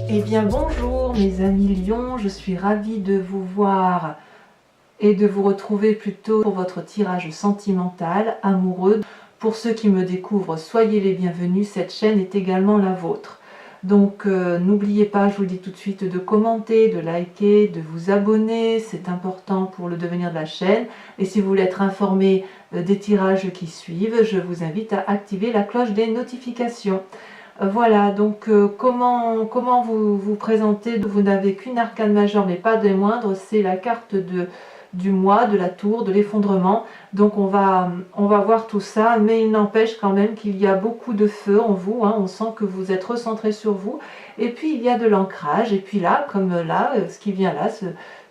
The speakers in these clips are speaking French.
Eh bien bonjour mes amis lions, je suis ravie de vous voir et de vous retrouver plutôt pour votre tirage sentimental, amoureux. Pour ceux qui me découvrent, soyez les bienvenus, cette chaîne est également la vôtre. Donc n'oubliez pas, je vous le dis tout de suite, de commenter, de liker, de vous abonner, c'est important pour le devenir de la chaîne. Et si vous voulez être informé des tirages qui suivent, je vous invite à activer la cloche des notifications. Voilà, donc comment vous présenter? Vous n'avez qu'une arcane majeure, mais pas des moindres, c'est la carte du mois, de la tour, de l'effondrement. Donc on va voir tout ça, mais il n'empêche quand même qu'il y a beaucoup de feu en vous, hein, on sent que vous êtes recentré sur vous. Et puis il y a de l'ancrage, et puis là, comme là, ce qui vient là,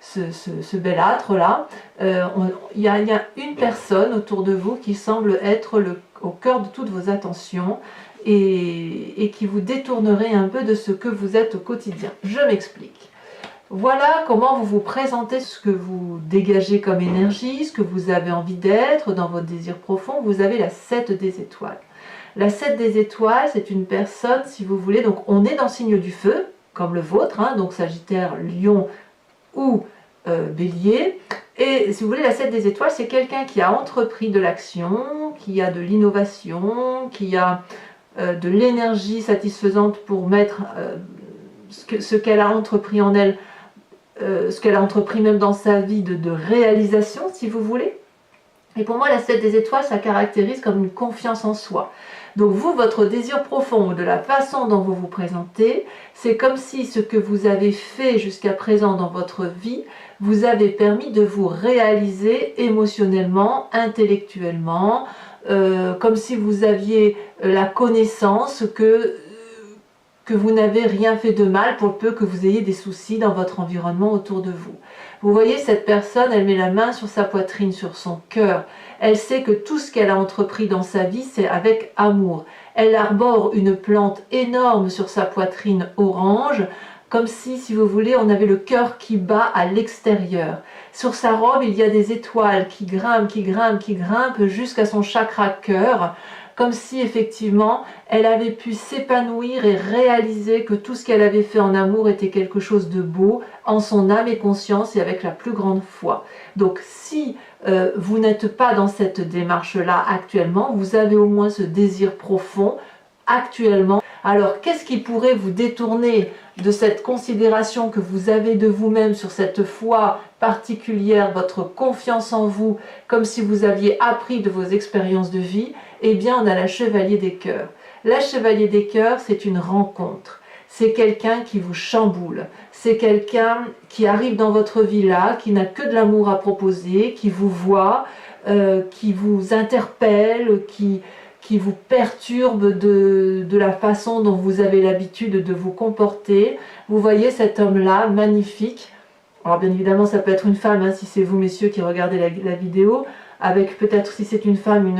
ce bel âtre là, il y a une personne autour de vous qui semble être au cœur de toutes vos attentions, et qui vous détournerait un peu de ce que vous êtes au quotidien. Je m'explique. Voilà comment vous vous présentez, ce que vous dégagez comme énergie, ce que vous avez envie d'être dans votre désir profond. Vous avez la 7 des étoiles. La 7 des étoiles, c'est une personne, si vous voulez, donc on est dans le signe du feu, comme le vôtre, hein, donc Sagittaire, Lion ou Bélier. Et si vous voulez, la 7 des étoiles, c'est quelqu'un qui a entrepris de l'action, qui a de l'innovation, qui a de l'énergie satisfaisante pour mettre ce qu'elle a entrepris en elle, ce qu'elle a entrepris même dans sa vie de réalisation, si vous voulez. Et pour moi, la 7 des étoiles, ça caractérise comme une confiance en soi. Donc vous, votre désir profond, de la façon dont vous vous présentez, c'est comme si ce que vous avez fait jusqu'à présent dans votre vie vous avait permis de vous réaliser émotionnellement, intellectuellement, comme si vous aviez la connaissance que vous n'avez rien fait de mal, pour peu que vous ayez des soucis dans votre environnement autour de vous. Vous voyez, cette personne, elle met la main sur sa poitrine, sur son cœur. Elle sait que tout ce qu'elle a entrepris dans sa vie, c'est avec amour. Elle arbore une plante énorme sur sa poitrine orange, comme si vous voulez, on avait le cœur qui bat à l'extérieur. Sur sa robe, il y a des étoiles qui grimpent, qui grimpent, qui grimpent jusqu'à son chakra cœur, comme si effectivement elle avait pu s'épanouir et réaliser que tout ce qu'elle avait fait en amour était quelque chose de beau, en son âme et conscience et avec la plus grande foi. Donc si vous n'êtes pas dans cette démarche-là actuellement, vous avez au moins ce désir profond actuellement. Alors qu'est-ce qui pourrait vous détourner de cette considération que vous avez de vous-même, sur cette foi particulière, votre confiance en vous, comme si vous aviez appris de vos expériences de vie? Eh bien, on a la Chevalier des Cœurs. La Chevalier des Cœurs, c'est une rencontre. C'est quelqu'un qui vous chamboule. C'est quelqu'un qui arrive dans votre vie là, qui n'a que de l'amour à proposer, qui vous voit, qui vous interpelle, qui vous perturbe de la façon dont vous avez l'habitude de vous comporter. Vous voyez cet homme-là, magnifique. Alors bien évidemment, ça peut être une femme, hein, si c'est vous messieurs qui regardez la vidéo, avec peut-être, si c'est une femme,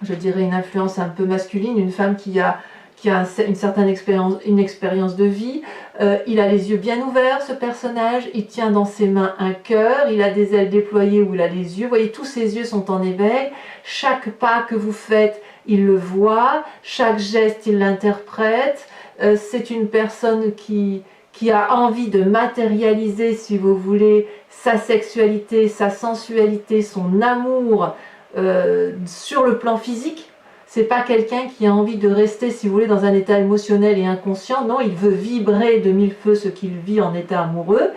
je dirais une influence un peu masculine, une femme qui a une certaine expérience de vie. Il a les yeux bien ouverts, ce personnage, il tient dans ses mains un cœur, il a des ailes déployées où il a les yeux, vous voyez, tous ses yeux sont en éveil, chaque pas que vous faites, il le voit, chaque geste, il l'interprète. C'est une personne qui a envie de matérialiser, si vous voulez, sa sexualité, sa sensualité, son amour, sur le plan physique. C'est pas quelqu'un qui a envie de rester, si vous voulez, dans un état émotionnel et inconscient. Non, il veut vibrer de mille feux ce qu'il vit en état amoureux.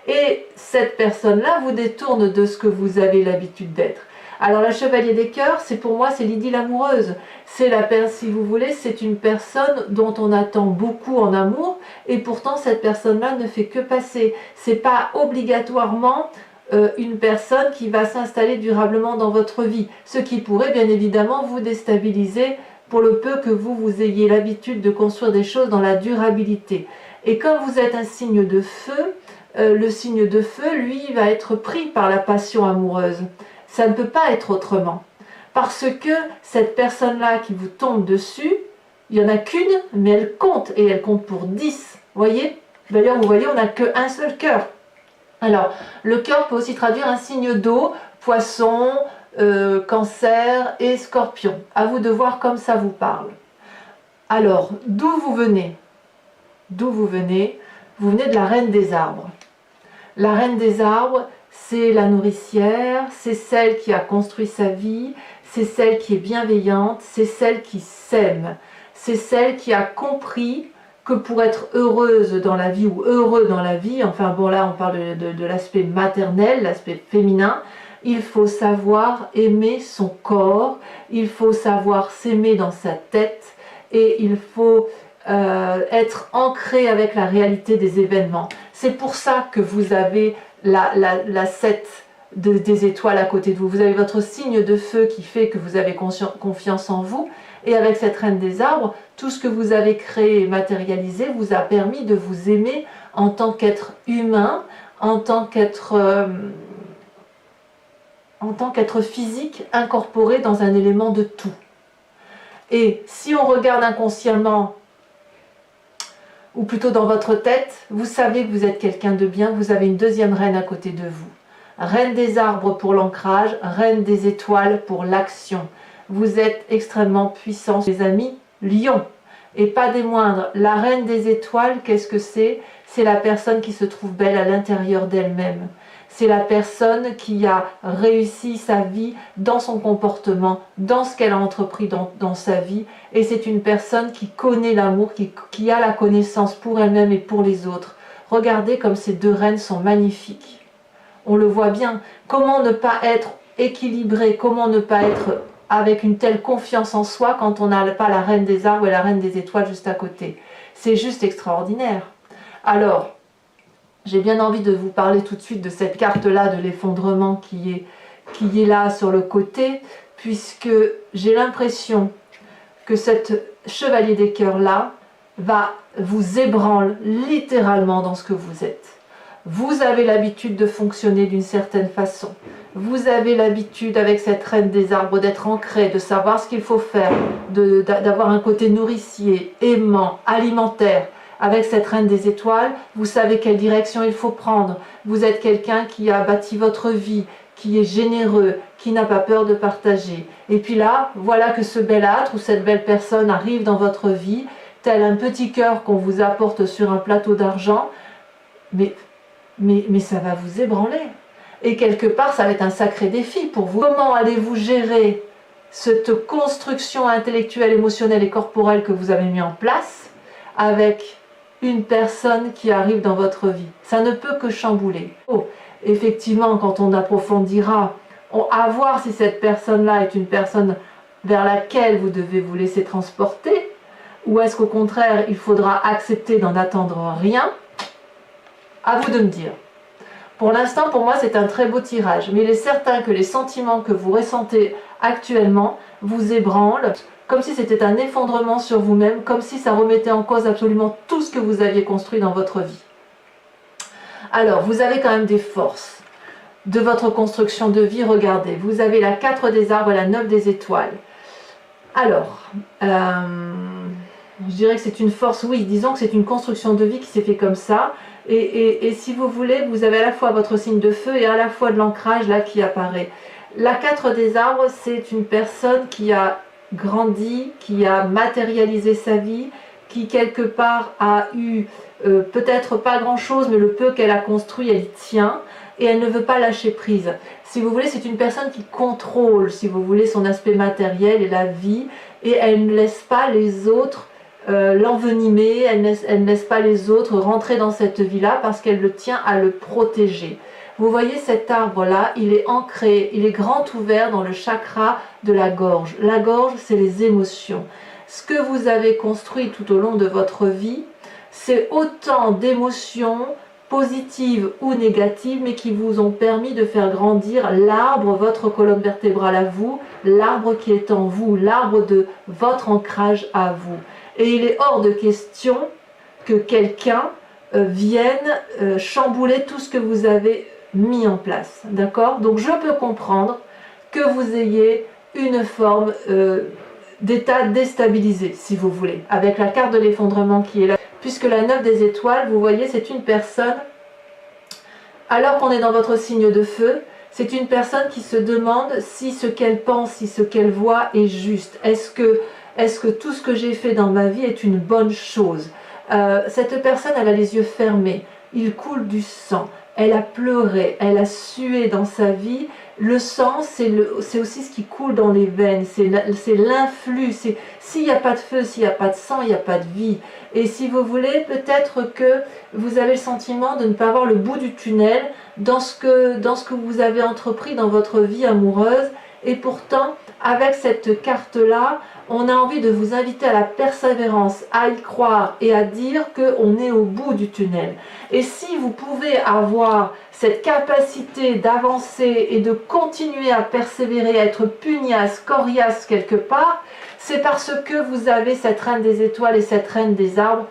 Et cette personne-là vous détourne de ce que vous avez l'habitude d'être. Alors la Chevalier des Cœurs, c'est pour moi, c'est l'idylle amoureuse. C'est si vous voulez, c'est une personne dont on attend beaucoup en amour, et pourtant cette personne-là ne fait que passer. C'est pas obligatoirement une personne qui va s'installer durablement dans votre vie, ce qui pourrait bien évidemment vous déstabiliser pour le peu que vous ayez l'habitude de construire des choses dans la durabilité. Et comme vous êtes un signe de feu, le signe de feu, lui, va être pris par la passion amoureuse. Ça ne peut pas être autrement. Parce que cette personne-là qui vous tombe dessus, il n'y en a qu'une, mais elle compte, et elle compte pour 10. Voyez? D'ailleurs, vous voyez, on n'a qu'un seul cœur. Alors, le cœur peut aussi traduire un signe d'eau, poisson, cancer et scorpion. À vous de voir comme ça vous parle. Alors, d'où vous venez? d'où vous venez de la reine des arbres. La reine des arbres, c'est la nourricière, c'est celle qui a construit sa vie, c'est celle qui est bienveillante, c'est celle qui s'aime, c'est celle qui a compris que pour être heureuse dans la vie ou heureux dans la vie, enfin bon là on parle de l'aspect maternel, l'aspect féminin, il faut savoir aimer son corps, il faut savoir s'aimer dans sa tête et il faut être ancré avec la réalité des événements. C'est pour ça que vous avez la 7 des étoiles à côté de vous. Vous avez votre signe de feu qui fait que vous avez confiance en vous. Et avec cette reine des arbres, tout ce que vous avez créé et matérialisé vous a permis de vous aimer en tant qu'être humain, en tant qu'être physique incorporé dans un élément de tout. Et si on regarde inconsciemment, ou plutôt dans votre tête, vous savez que vous êtes quelqu'un de bien, vous avez une deuxième reine à côté de vous. Reine des arbres pour l'ancrage, reine des étoiles pour l'action. Vous êtes extrêmement puissants, les amis, lion. Et pas des moindres, la reine des étoiles, qu'est-ce que c'est? C'est la personne qui se trouve belle à l'intérieur d'elle-même. C'est la personne qui a réussi sa vie dans son comportement, dans ce qu'elle a entrepris dans sa vie. Et c'est une personne qui connaît l'amour, qui a la connaissance pour elle-même et pour les autres. Regardez comme ces deux reines sont magnifiques. On le voit bien. Comment ne pas être équilibré, comment ne pas être avec une telle confiance en soi quand on n'a pas la reine des arbres et la reine des étoiles juste à côté. C'est juste extraordinaire. Alors, j'ai bien envie de vous parler tout de suite de cette carte-là, de l'effondrement qui est là sur le côté, puisque j'ai l'impression que cette chevalier des cœurs-là va vous ébranler littéralement dans ce que vous êtes. Vous avez l'habitude de fonctionner d'une certaine façon. Vous avez l'habitude avec cette reine des arbres d'être ancré, de savoir ce qu'il faut faire, d'avoir un côté nourricier, aimant, alimentaire. Avec cette reine des étoiles, vous savez quelle direction il faut prendre. Vous êtes quelqu'un qui a bâti votre vie, qui est généreux, qui n'a pas peur de partager. Et puis là, voilà que ce bel âtre ou cette belle personne arrive dans votre vie, tel un petit cœur qu'on vous apporte sur un plateau d'argent, mais ça va vous ébranler. Et quelque part, ça va être un sacré défi pour vous. Comment allez-vous gérer cette construction intellectuelle, émotionnelle et corporelle que vous avez mis en place avec une personne qui arrive dans votre vie? Ça ne peut que chambouler. Oh, effectivement, quand on approfondira, à voir si cette personne-là est une personne vers laquelle vous devez vous laisser transporter, ou est-ce qu'au contraire, il faudra accepter d'en attendre rien? À vous de me dire. Pour l'instant, pour moi, c'est un très beau tirage, mais il est certain que les sentiments que vous ressentez actuellement vous ébranlent, comme si c'était un effondrement sur vous-même, comme si ça remettait en cause absolument tout ce que vous aviez construit dans votre vie. Alors, vous avez quand même des forces de votre construction de vie. Regardez, vous avez la 4 des arbres et la 9 des étoiles. Alors, je dirais que c'est une force, oui, disons que c'est une construction de vie qui s'est fait comme ça. Et si vous voulez, vous avez à la fois votre signe de feu et à la fois de l'ancrage là qui apparaît. La 4 des arbres, c'est une personne qui a grandi, qui a matérialisé sa vie, qui quelque part a eu peut-être pas grand-chose, mais le peu qu'elle a construit, elle y tient et elle ne veut pas lâcher prise. Si vous voulez, c'est une personne qui contrôle, si vous voulez, son aspect matériel et la vie, et elle ne laisse pas les autres l'envenimer, elle ne laisse pas les autres rentrer dans cette vie-là parce qu'elle le tient à le protéger. Vous voyez cet arbre-là, il est ancré, il est grand ouvert dans le chakra de la gorge. La gorge, c'est les émotions. Ce que vous avez construit tout au long de votre vie, c'est autant d'émotions positives ou négatives, mais qui vous ont permis de faire grandir l'arbre, votre colonne vertébrale à vous, l'arbre qui est en vous, l'arbre de votre ancrage à vous. Et il est hors de question que quelqu'un vienne chambouler tout ce que vous avez mis en place. D'accord? Donc je peux comprendre que vous ayez une forme d'état déstabilisé, si vous voulez, avec la carte de l'effondrement qui est là. Puisque la 9 des étoiles, vous voyez, c'est une personne, alors qu'on est dans votre signe de feu, c'est une personne qui se demande si ce qu'elle pense, si ce qu'elle voit est juste. Est-ce que tout ce que j'ai fait dans ma vie est une bonne chose? Cette personne, elle a les yeux fermés, il coule du sang, elle a pleuré, elle a sué dans sa vie. Le sang, c'est aussi ce qui coule dans les veines, c'est l'influx. S'il n'y a pas de feu, s'il n'y a pas de sang, il n'y a pas de vie. Et si vous voulez, peut-être que vous avez le sentiment de ne pas voir le bout du tunnel dans ce que vous avez entrepris dans votre vie amoureuse. Et pourtant, avec cette carte-là, on a envie de vous inviter à la persévérance, à y croire et à dire qu'on est au bout du tunnel. Et si vous pouvez avoir cette capacité d'avancer et de continuer à persévérer, à être pugnace, coriace quelque part, c'est parce que vous avez cette reine des étoiles et cette reine des arbres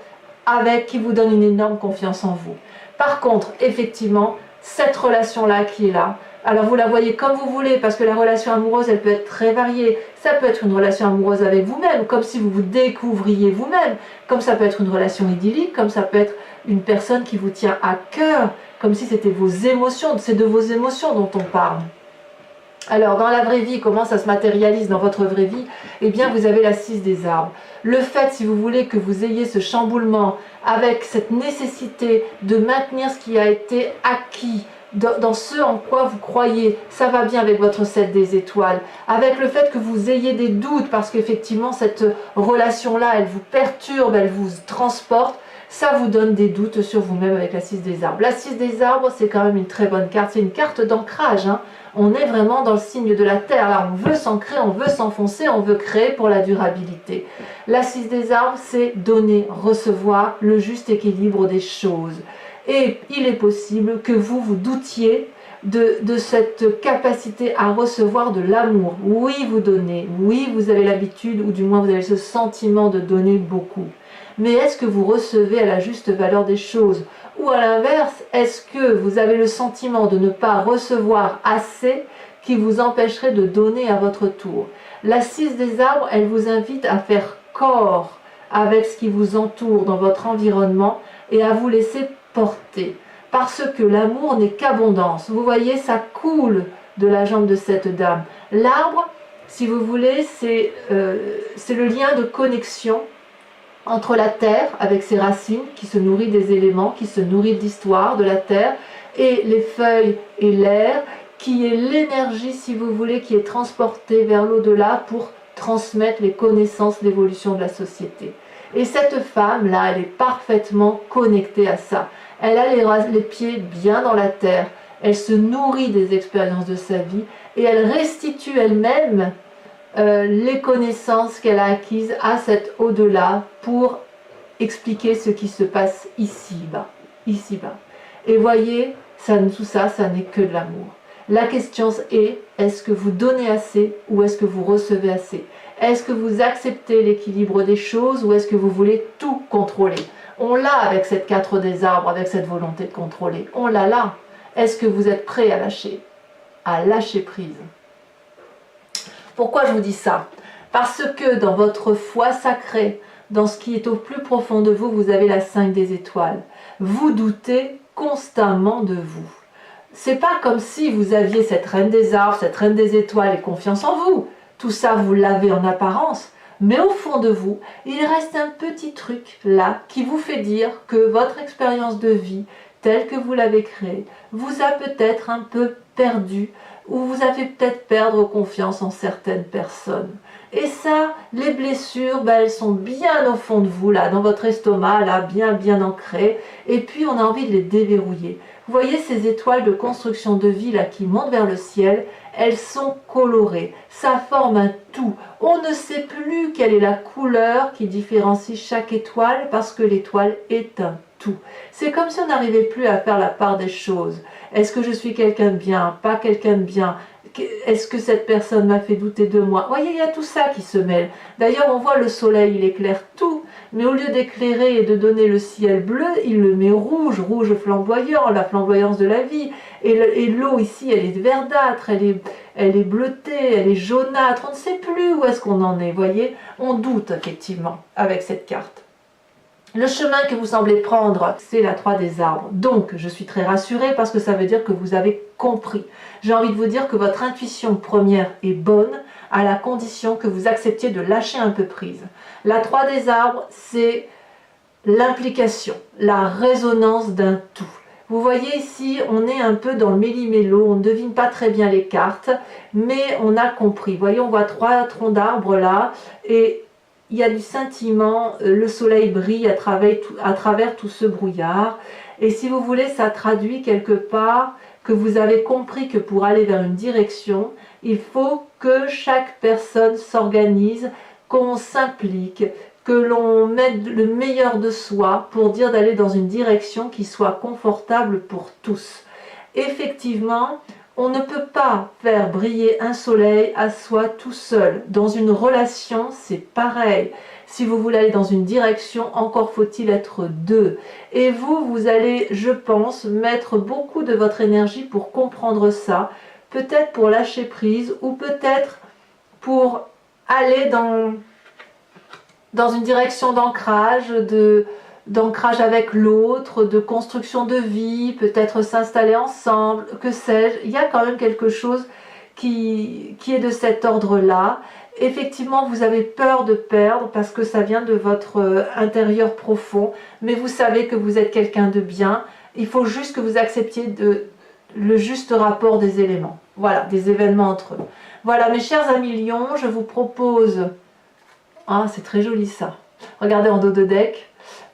qui vous donne une énorme confiance en vous. Par contre, effectivement, cette relation-là qui est là, alors vous la voyez comme vous voulez, parce que la relation amoureuse, elle peut être très variée. Ça peut être une relation amoureuse avec vous-même, comme si vous vous découvriez vous-même, comme ça peut être une relation idyllique, comme ça peut être une personne qui vous tient à cœur, comme si c'était vos émotions, c'est de vos émotions dont on parle. Alors, dans la vraie vie, comment ça se matérialise dans votre vraie vie? Eh bien, vous avez la 6 des arbres. Le fait, si vous voulez, que vous ayez ce chamboulement avec cette nécessité de maintenir ce qui a été acquis, dans ce en quoi vous croyez, ça va bien avec votre 7 des étoiles, avec le fait que vous ayez des doutes, parce qu'effectivement, cette relation-là, elle vous perturbe, elle vous transporte, ça vous donne des doutes sur vous-même avec la 6 des arbres. La 6 des arbres, c'est quand même une très bonne carte, c'est une carte d'ancrage, hein. On est vraiment dans le signe de la terre, là on veut s'ancrer, on veut s'enfoncer, on veut créer pour la durabilité. La 6 des arbres, c'est donner, recevoir le juste équilibre des choses. Et il est possible que vous vous doutiez de cette capacité à recevoir de l'amour. Oui, vous donnez, oui, vous avez l'habitude, ou du moins vous avez ce sentiment de donner beaucoup. Mais est-ce que vous recevez à la juste valeur des choses? Ou à l'inverse, est-ce que vous avez le sentiment de ne pas recevoir assez qui vous empêcherait de donner à votre tour? La 6 des arbres, elle vous invite à faire corps avec ce qui vous entoure dans votre environnement et à vous laisser porter. Parce que l'amour n'est qu'abondance. Vous voyez, ça coule de la jambe de cette dame. L'arbre, si vous voulez, c'est le lien de connexion entre la terre, avec ses racines, qui se nourrit des éléments, qui se nourrit de l'histoire de la terre, et les feuilles et l'air, qui est l'énergie, si vous voulez, qui est transportée vers l'au-delà pour transmettre les connaissances, l'évolution de la société. Et cette femme-là, elle est parfaitement connectée à ça. Elle a les pieds bien dans la terre, elle se nourrit des expériences de sa vie, et elle restitue elle-même les connaissances qu'elle a acquises à cet au-delà pour expliquer ce qui se passe ici-bas. Ici-bas. Et voyez, tout ça, ça n'est que de l'amour. La question est, est-ce que vous donnez assez ou est-ce que vous recevez assez? Est-ce que vous acceptez l'équilibre des choses ou est-ce que vous voulez tout contrôler? On l'a avec cette 4 des arbres, avec cette volonté de contrôler. On l'a là. Est-ce que vous êtes prêt à lâcher prise? Pourquoi je vous dis ça? Parce que dans votre foi sacrée, dans ce qui est au plus profond de vous, vous avez la 5 des étoiles. Vous doutez constamment de vous. C'est pas comme si vous aviez cette reine des arbres, cette reine des étoiles et confiance en vous. Tout ça, vous l'avez en apparence. Mais au fond de vous, il reste un petit truc là qui vous fait dire que votre expérience de vie, telle que vous l'avez créée, vous a peut-être un peu perdu ou vous avez peut-être perdre confiance en certaines personnes. Et ça, les blessures, elles sont bien au fond de vous, là, dans votre estomac, là, bien ancrées. Et puis, on a envie de les déverrouiller. Vous voyez ces étoiles de construction de vie, là, qui montent vers le ciel, elles sont colorées. Ça forme un tout. On ne sait plus quelle est la couleur qui différencie chaque étoile parce que l'étoile est un tout. C'est comme si on n'arrivait plus à faire la part des choses. Est-ce que je suis quelqu'un de bien, pas quelqu'un de bien? Est-ce que cette personne m'a fait douter de moi? Vous voyez, il y a tout ça qui se mêle. D'ailleurs, on voit le soleil, il éclaire tout, mais au lieu d'éclairer et de donner le ciel bleu, il le met rouge, rouge flamboyant, la flamboyance de la vie. Et l'eau ici, elle est verdâtre, elle est bleutée, elle est jaunâtre. On ne sait plus où est-ce qu'on en est, vous voyez? On doute effectivement avec cette carte. Le chemin que vous semblez prendre, c'est la 3 des arbres. Donc, je suis très rassurée parce que ça veut dire que vous avez compris. J'ai envie de vous dire que votre intuition première est bonne à la condition que vous acceptiez de lâcher un peu prise. La 3 des arbres, c'est l'implication, la résonance d'un tout. Vous voyez ici, on est un peu dans le méli-mélo, on ne devine pas très bien les cartes, mais on a compris. Vous voyez, on voit 3 troncs d'arbres là, et il y a du scintillement, le soleil brille à travers tout ce brouillard. Et si vous voulez, ça traduit quelque part que vous avez compris que pour aller vers une direction, il faut que chaque personne s'organise, qu'on s'implique, que l'on mette le meilleur de soi pour dire d'aller dans une direction qui soit confortable pour tous. Effectivement, on ne peut pas faire briller un soleil à soi tout seul. Dans une relation, c'est pareil. Si vous voulez aller dans une direction, encore faut-il être deux. Et vous, vous allez, je pense, mettre beaucoup de votre énergie pour comprendre ça. Peut-être pour lâcher prise ou peut-être pour aller dans une direction d'ancrage, d'ancrage avec l'autre, de construction de vie, peut-être s'installer ensemble, que sais-je. Il y a quand même quelque chose qui est de cet ordre-là. Effectivement, vous avez peur de perdre parce que ça vient de votre intérieur profond, mais vous savez que vous êtes quelqu'un de bien. Il faut juste que vous acceptiez le juste rapport des éléments. Voilà, des événements entre eux. Voilà, mes chers amis lions, je vous propose... Ah, c'est très joli ça. Regardez en dos de deck,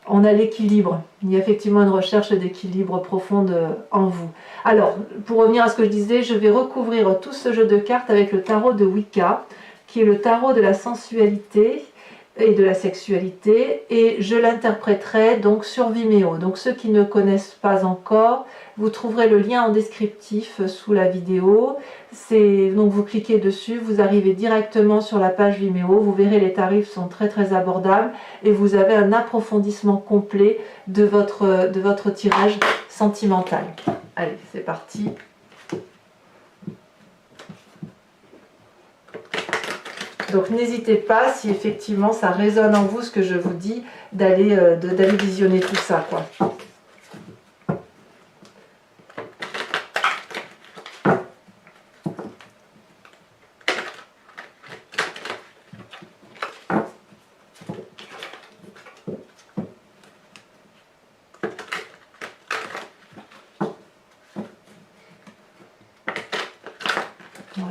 on a l'équilibre. Il y a effectivement une recherche d'équilibre profonde en vous. Alors, pour revenir à ce que je disais, je vais recouvrir tout ce jeu de cartes avec le tarot de Wicca, qui est le tarot de la sensualité et de la sexualité, et je l'interpréterai donc sur Vimeo. Donc ceux qui ne connaissent pas encore, vous trouverez le lien en descriptif sous la vidéo. Donc vous cliquez dessus, vous arrivez directement sur la page Vimeo, vous verrez les tarifs sont très très abordables et vous avez un approfondissement complet de votre tirage sentimental. Allez, c'est parti. Donc n'hésitez pas, si effectivement ça résonne en vous ce que je vous dis, d'aller visionner tout ça, quoi.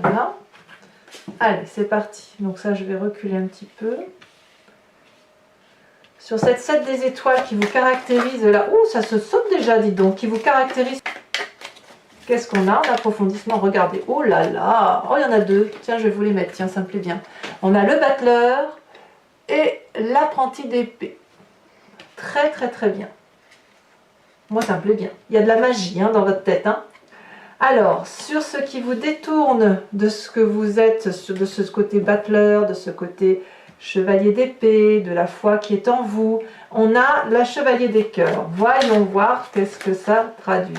Voilà. Allez, c'est parti. Donc ça, je vais reculer un petit peu. Sur cette 7 des étoiles qui vous caractérise là... Oh, ça se saute déjà, dis donc. Qui vous caractérise... Qu'est-ce qu'on a en approfondissement? Regardez. Oh là là. Oh, il y en a deux. Tiens, je vais vous les mettre. Tiens, ça me plaît bien. On a le battleur et l'apprenti d'épée. Très, très, très bien. Moi, ça me plaît bien. Il y a de la magie hein, dans votre tête. Hein. Alors, sur ce qui vous détourne de ce que vous êtes, de ce côté battleur, de ce côté chevalier d'épée, de la foi qui est en vous, on a la chevalier des cœurs. Voyons voir qu'est-ce que ça traduit.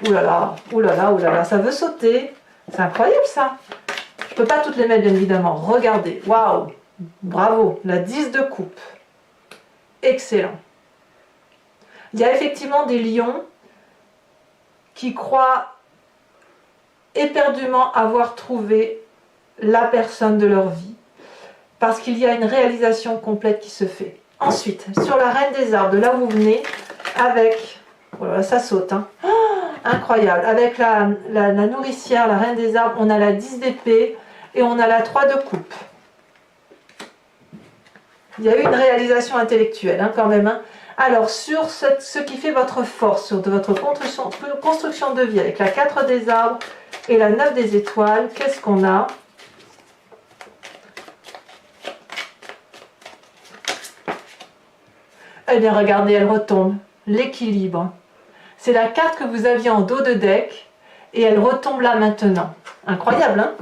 Ouh là là, ouh là là, ouh là là, ça veut sauter. C'est incroyable ça. Je ne peux pas toutes les mettre bien évidemment. Regardez, waouh, bravo, la 10 de coupe. Excellent. Il y a effectivement des lions qui croient éperdument avoir trouvé la personne de leur vie parce qu'il y a une réalisation complète qui se fait. Ensuite, sur la reine des arbres, de là où vous venez, avec... Oh là là, ça saute, hein. Oh, incroyable. Avec la nourricière, la reine des arbres, on a la 10 d'épée et on a la 3 de coupe. Il y a eu une réalisation intellectuelle hein, quand même. Hein. Alors, sur ce qui fait votre force, sur votre construction de vie, avec la 4 des arbres et la 9 des étoiles, qu'est-ce qu'on a? Eh bien, regardez, elle retombe. L'équilibre. C'est la carte que vous aviez en dos de deck et elle retombe là maintenant. Incroyable, hein?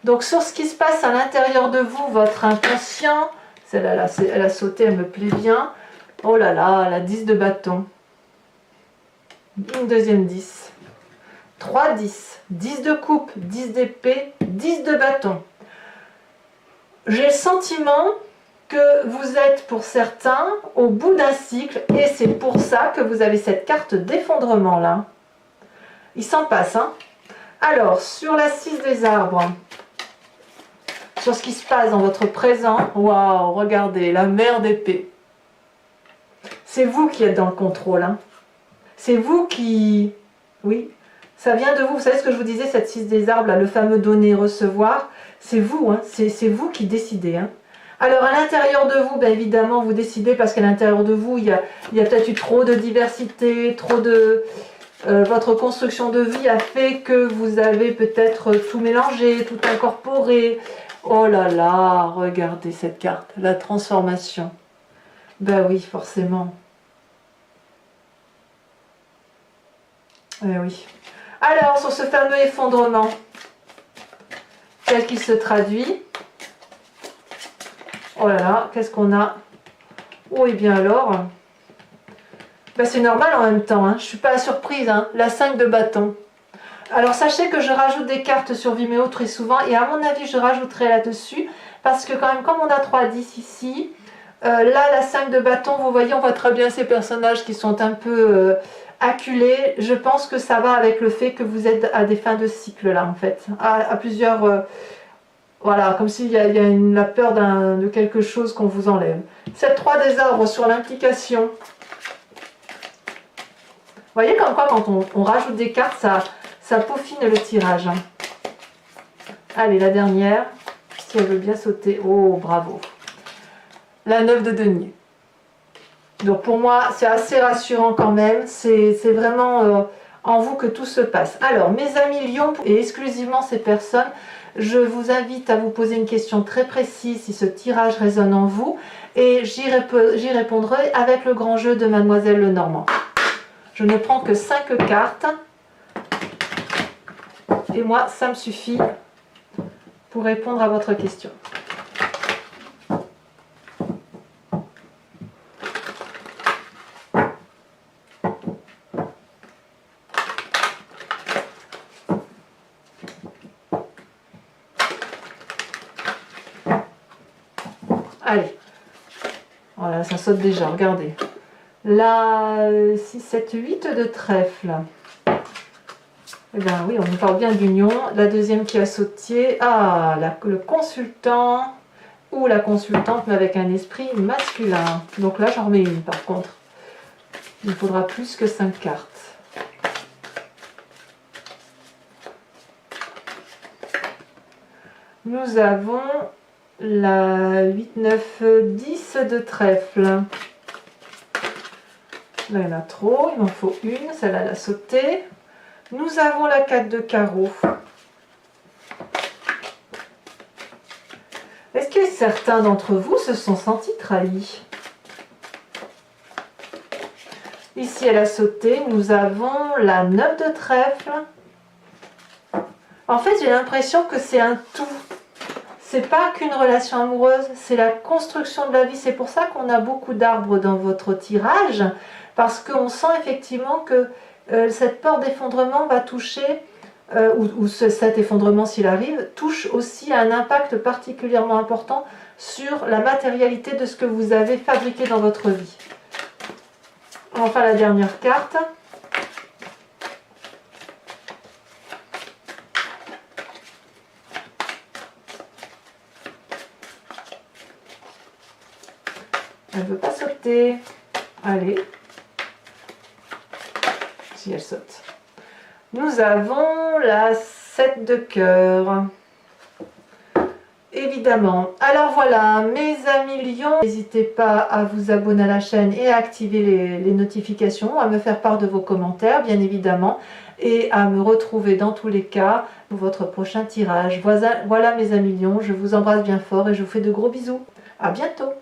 Donc, sur ce qui se passe à l'intérieur de vous, votre inconscient, celle-là, elle a sauté, elle me plaît bien. Oh là là, la 10 de bâton. Une deuxième 10. 3 10. 10 de coupe, 10 d'épée, 10 de bâton. J'ai le sentiment que vous êtes pour certains au bout d'un cycle et c'est pour ça que vous avez cette carte d'effondrement là. Il s'en passe, hein? Alors, sur la 6 des arbres, sur ce qui se passe dans votre présent, waouh, regardez, la mer d'épée. C'est vous qui êtes dans le contrôle. Hein. C'est vous qui... Oui, ça vient de vous. Vous savez ce que je vous disais, cette 6 des arbres, là, le fameux donner-recevoir. C'est vous, hein. C'est vous qui décidez. Hein. Alors à l'intérieur de vous, bien évidemment, vous décidez parce qu'à l'intérieur de vous, il y a peut-être eu trop de diversité, trop de... votre construction de vie a fait que vous avez peut-être tout mélangé, tout incorporé. Oh là là, regardez cette carte, la transformation. Ben oui, forcément. Eh oui. Alors, sur ce fameux effondrement, tel qu'il se traduit, oh là là, qu'est-ce qu'on a? Oh, et bien alors, ben c'est normal en même temps, hein. Je ne suis pas surprise, hein. La 5 de bâton. Alors, sachez que je rajoute des cartes sur Vimeo très souvent, et à mon avis, je rajouterai là-dessus, parce que quand même, comme on a 3-10 ici, là, la 5 de bâton, vous voyez, on voit très bien ces personnages qui sont un peu acculés. Je pense que ça va avec le fait que vous êtes à des fins de cycle, là, en fait. À plusieurs... voilà, comme s'il y a la peur de quelque chose qu'on vous enlève. Cette 3 des arbres sur l'implication. Vous voyez comme quoi, quand on rajoute des cartes, ça peaufine le tirage. Allez, la dernière, si elle veut bien sauter. Oh, bravo. La 9 de denier. Donc pour moi, c'est assez rassurant quand même. C'est vraiment en vous que tout se passe. Alors, mes amis Lion, et exclusivement ces personnes, je vous invite à vous poser une question très précise si ce tirage résonne en vous. Et j'y répondrai avec le grand jeu de Mademoiselle Lenormand. Je ne prends que 5 cartes. Et moi, ça me suffit pour répondre à votre question. Allez, voilà, ça saute déjà, regardez. La 6, 7, 8 de trèfle. Eh bien oui, on nous parle bien d'union. La deuxième qui a sauté, le consultant ou la consultante, mais avec un esprit masculin. Donc là, j'en remets une par contre. Il faudra plus que 5 cartes. Nous avons la 8, 9, 10 de trèfle. Là, il y en a trop, il m'en faut une, celle-là, elle a sauté. Nous avons la 4 de carreau. Est-ce que certains d'entre vous se sont sentis trahis? Ici, elle a sauté. Nous avons la 9 de trèfle. En fait, j'ai l'impression que c'est un tout. C'est pas qu'une relation amoureuse, c'est la construction de la vie. C'est pour ça qu'on a beaucoup d'arbres dans votre tirage, parce qu'on sent effectivement que cette peur d'effondrement va toucher, cet effondrement s'il arrive, touche aussi à un impact particulièrement important sur la matérialité de ce que vous avez fabriqué dans votre vie. Enfin, la dernière carte. Elle ne veut pas sauter. Allez. Si elle saute. Nous avons la 7 de cœur. Évidemment. Alors voilà, mes amis lions, n'hésitez pas à vous abonner à la chaîne et à activer les notifications, à me faire part de vos commentaires, bien évidemment, et à me retrouver dans tous les cas pour votre prochain tirage. Voilà mes amis lions, je vous embrasse bien fort et je vous fais de gros bisous. À bientôt.